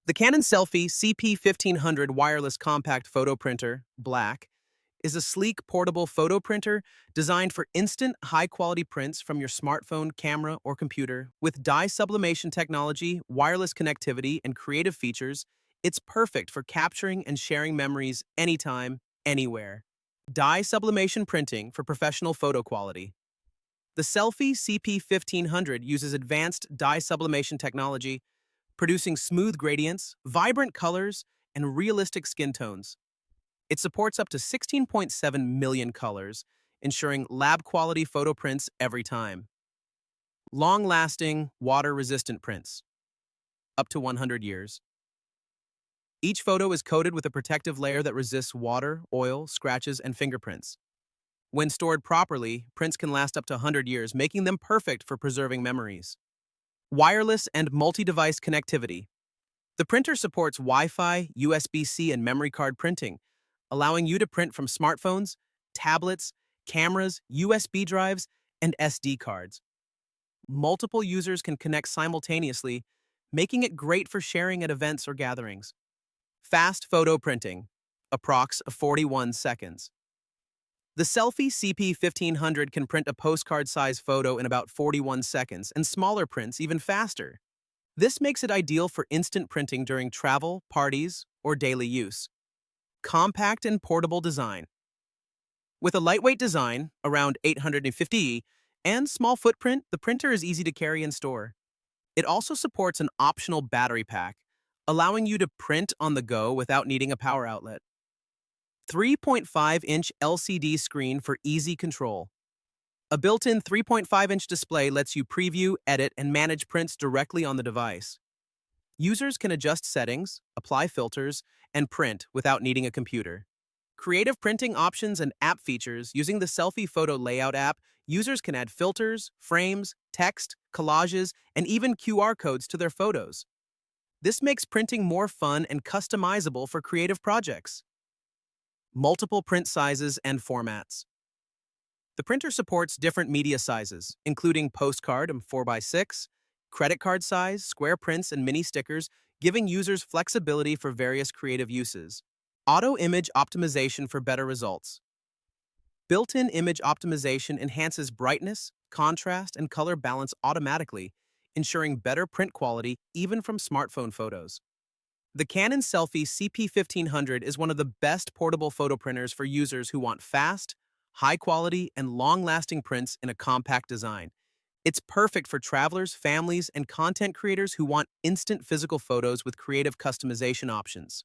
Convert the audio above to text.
The Canon SELPHY CP1500 wireless compact photo printer, black, is a sleek portable photo printer designed for instant high-quality prints from your smartphone, camera, or computer. With dye sublimation technology, wireless connectivity, and creative features, it's perfect for capturing and sharing memories anytime, anywhere. Dye sublimation printing for professional photo quality. The SELPHY CP1500 uses advanced dye sublimation technology, producing smooth gradients, vibrant colors, and realistic skin tones. It supports up to 16.7 million colors, ensuring lab-quality photo prints every time. Long-lasting, water-resistant prints, up to 100 years. Each photo is coated with a protective layer that resists water, oil, scratches, and fingerprints. When stored properly, prints can last up to 100 years, making them perfect for preserving memories. Wireless and multi-device connectivity. The printer supports Wi-Fi, USB-C, and memory card printing, allowing you to print from smartphones, tablets, cameras, USB drives, and SD cards. Multiple users can connect simultaneously, making it great for sharing at events or gatherings. Fast photo printing, approx. 41 seconds. The SELPHY CP1500 can print a postcard-size photo in about 41 seconds, and smaller prints even faster. This makes it ideal for instant printing during travel, parties, or daily use. Compact and portable design. With a lightweight design, around 850E, and small footprint, the printer is easy to carry and store. It also supports an optional battery pack, allowing you to print on the go without needing a power outlet. 3.5-inch LCD screen for easy control. A built-in 3.5-inch display lets you preview, edit, and manage prints directly on the device. Users can adjust settings, apply filters, and print without needing a computer. Creative printing options and app features. Using the SELPHY Photo Layout app, users can add filters, frames, text, collages, and even QR codes to their photos. This makes printing more fun and customizable for creative projects. Multiple print sizes and formats. The printer supports different media sizes, including postcard and 4x6, credit card size, square prints, and mini stickers, giving users flexibility for various creative uses. Auto image optimization for better results. Built-in image optimization enhances brightness, contrast, and color balance automatically, ensuring better print quality even from smartphone photos. The Canon SELPHY CP1500 is one of the best portable photo printers for users who want fast, high-quality, and long-lasting prints in a compact design. It's perfect for travelers, families, and content creators who want instant physical photos with creative customization options.